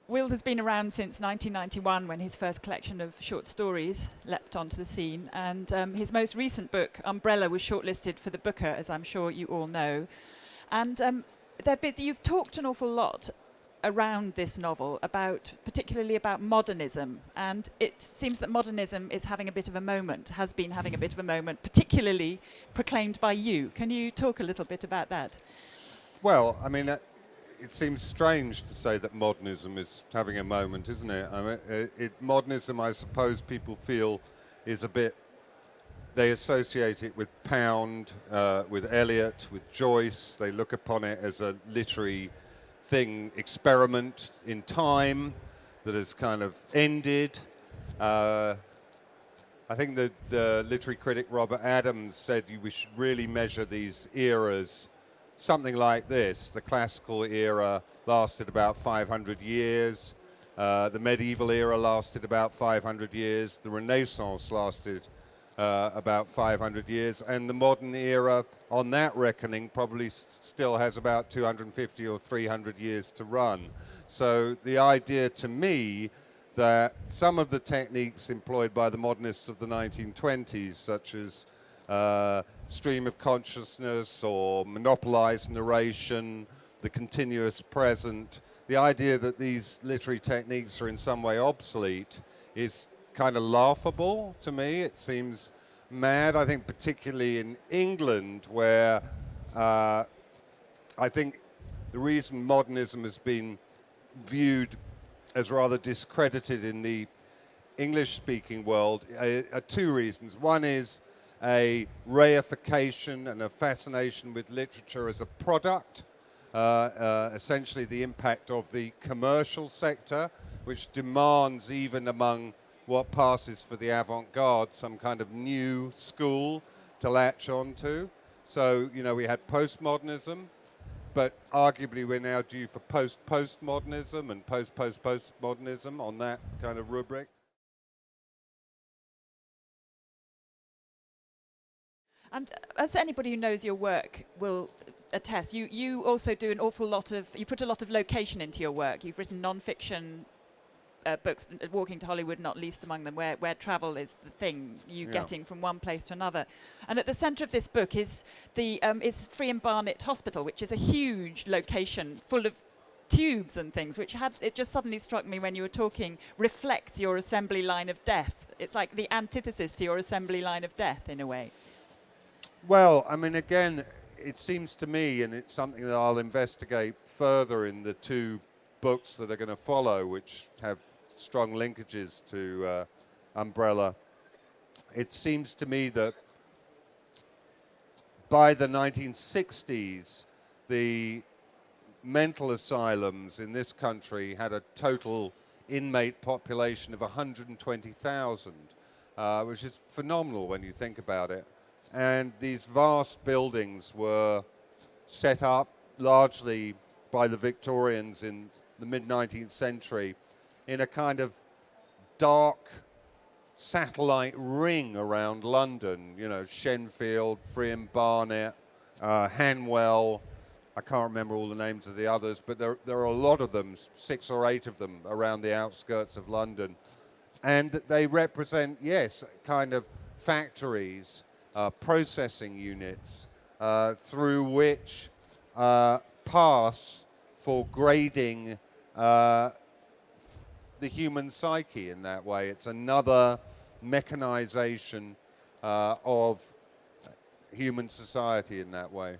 Will has been around since 1991 when his first collection of short stories leapt onto the scene, and his most recent book, Umbrella, was shortlisted for the Booker, as I'm sure you all know. And you've talked an awful lot around this novel, particularly about modernism, and it seems that modernism is having a bit of a moment, has been having a bit of a moment, particularly proclaimed by you. Can you talk a little bit about that? Well, I mean, it seems strange to say that modernism is having a moment, isn't it? I mean, modernism, I suppose people feel, is a bit. They associate it with Pound, with Eliot, with Joyce. They look upon it as a literary experiment in time that has kind of ended. I think that the literary critic Robert Adams said we should really measure these eras something like this. The classical era lasted about 500 years. The medieval era lasted about 500 years. The Renaissance lasted about 500 years. And the modern era, on that reckoning, probably still has about 250 or 300 years to run. So the idea to me that some of the techniques employed by the modernists of the 1920s, such as stream of consciousness or monopolized narration, the continuous present, the idea that these literary techniques are in some way obsolete is kind of laughable to me. It seems mad, I think, particularly in England, where I think the reason modernism has been viewed as rather discredited in the English-speaking world are two reasons. One is a reification and a fascination with literature as a product, essentially the impact of the commercial sector, which demands, even among what passes for the avant-garde, some kind of new school to latch onto. So, you know, we had postmodernism, but arguably we're now due for postmodernism and postmodernism on that kind of rubric. And as anybody who knows your work will attest, you also do an awful lot of, you put a lot of location into your work. You've written non-fiction books, Walking to Hollywood not least among them, where travel is the thing, getting from one place to another. And at the centre of this book is Free and Barnet Hospital, which is a huge location full of tubes and things, which it just suddenly struck me when you were talking, reflects your assembly line of death. It's like the antithesis to your assembly line of death in a way. Well, I mean, again, it seems to me, and it's something that I'll investigate further in the two books that are going to follow, which have strong linkages to Umbrella. It seems to me that by the 1960s, the mental asylums in this country had a total inmate population of 120,000, which is phenomenal when you think about it. And these vast buildings were set up largely by the Victorians in the mid-19th century in a kind of dark satellite ring around London, you know, Shenfield, Free and Barnet, Hanwell. I can't remember all the names of the others, but there are a lot of them, 6 or 8 of them around the outskirts of London. And they represent, yes, kind of factories, processing units through which pass for grading the human psyche in that way. It's another mechanization of human society in that way.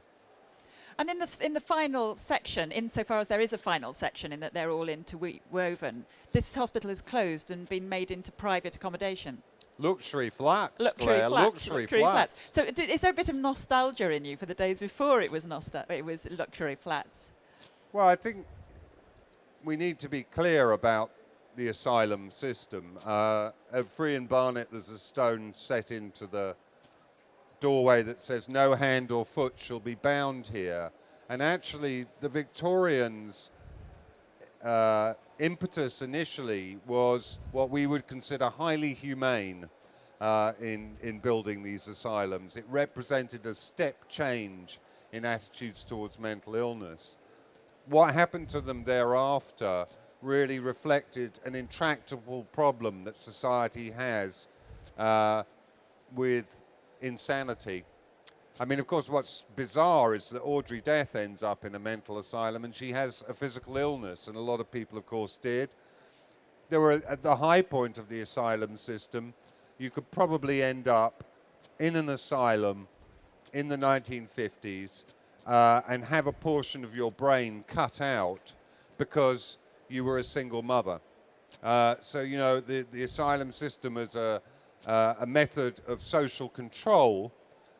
And in the final section, insofar as there is a final section in that they're all interwoven, this hospital is closed and been made into private accommodation. Luxury flats, luxury Claire. flats. Luxury flats. So is there a bit of nostalgia in you for the days before it was luxury flats? Well, I think we need to be clear about the asylum system. At Free and Barnet, there's a stone set into the doorway that says no hand or foot shall be bound here. And actually, the Victorians' impetus initially was what we would consider highly humane in building these asylums. It represented a step change in attitudes towards mental illness. What happened to them thereafter really reflected an intractable problem that society has with insanity. I mean, of course, what's bizarre is that Audrey Death ends up in a mental asylum and she has a physical illness, and a lot of people, of course, did. There were, at the high point of the asylum system, you could probably end up in an asylum in the 1950s and have a portion of your brain cut out because you were a single mother. So, you know, the asylum system is a method of social control,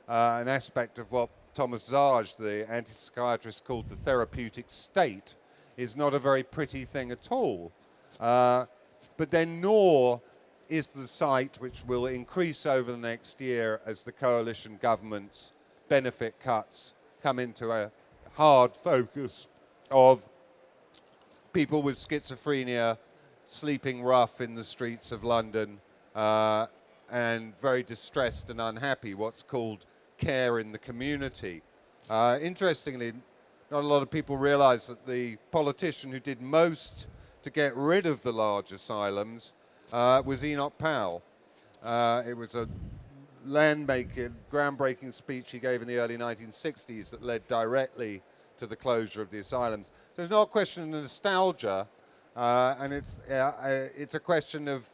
an aspect of what Thomas Zage, the anti-psychiatrist, called the therapeutic state, is not a very pretty thing at all. But then nor is the site, which will increase over the next year as the coalition government's benefit cuts come into a hard focus of people with schizophrenia sleeping rough in the streets of London and very distressed and unhappy, what's called care in the community. Interestingly, not a lot of people realize that the politician who did most to get rid of the large asylums was Enoch Powell. It was a groundbreaking speech he gave in the early 1960s that led directly to the closure of the asylums. There's no question of nostalgia, and it's a question of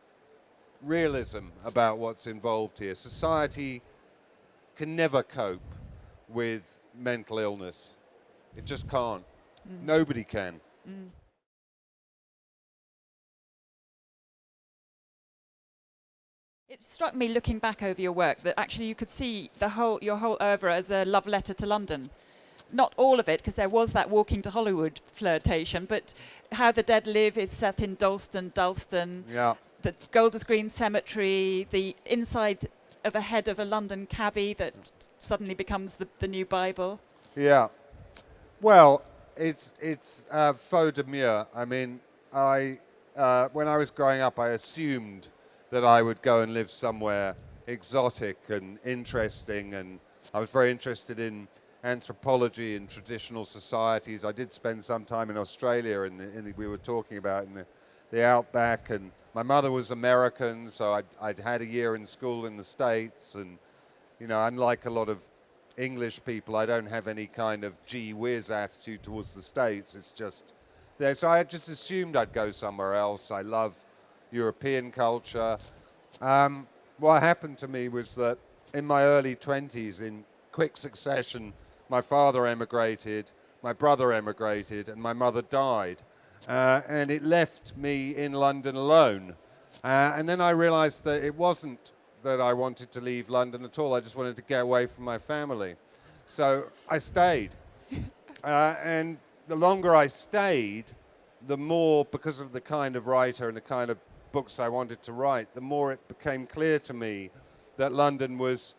realism about what's involved here. Society can never cope with mental illness. It just can't. Nobody can. It struck me looking back over your work that actually you could see your whole oeuvre as a love letter to London. Not all of it, because there was that walking to Hollywood flirtation, but How the Dead Live is set in Dalston, Yeah. the Golders Green Cemetery, the inside of a head of a London cabbie that suddenly becomes the new Bible. Yeah. Well, it's faux demure. I mean, when I was growing up, I assumed that I would go and live somewhere exotic and interesting, and I was very interested in anthropology and traditional societies. I did spend some time in Australia, we were talking about in the outback, and my mother was American, so I'd had a year in school in the States, and, you know, unlike a lot of English people, I don't have any kind of gee whiz attitude towards the States. It's just there. So I just assumed I'd go somewhere else. I love European culture. What happened to me was that in my early 20s, in quick succession, my father emigrated, my brother emigrated, and my mother died. And it left me in London alone. And then I realized that it wasn't that I wanted to leave London at all. I just wanted to get away from my family. So I stayed. And the longer I stayed, the more, because of the kind of writer and the kind of books I wanted to write, the more it became clear to me that London was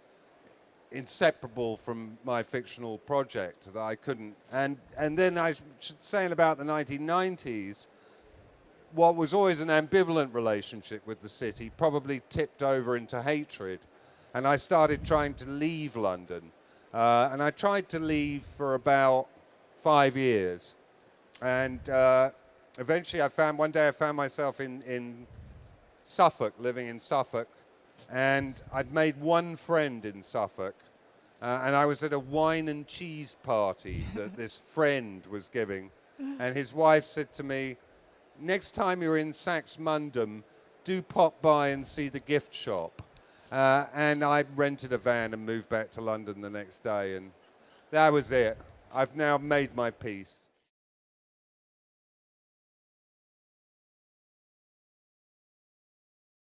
inseparable from my fictional project, that I couldn't. And then I should say in about the 1990s, what was always an ambivalent relationship with the city probably tipped over into hatred. And I started trying to leave London. And I tried to leave for about 5 years. And eventually one day I found myself in Suffolk, living in Suffolk. And I'd made one friend in Suffolk. And I was at a wine and cheese party that this friend was giving. And his wife said to me, next time you're in Saxmundham, do pop by and see the gift shop. And I rented a van and moved back to London the next day. And that was it. I've now made my peace.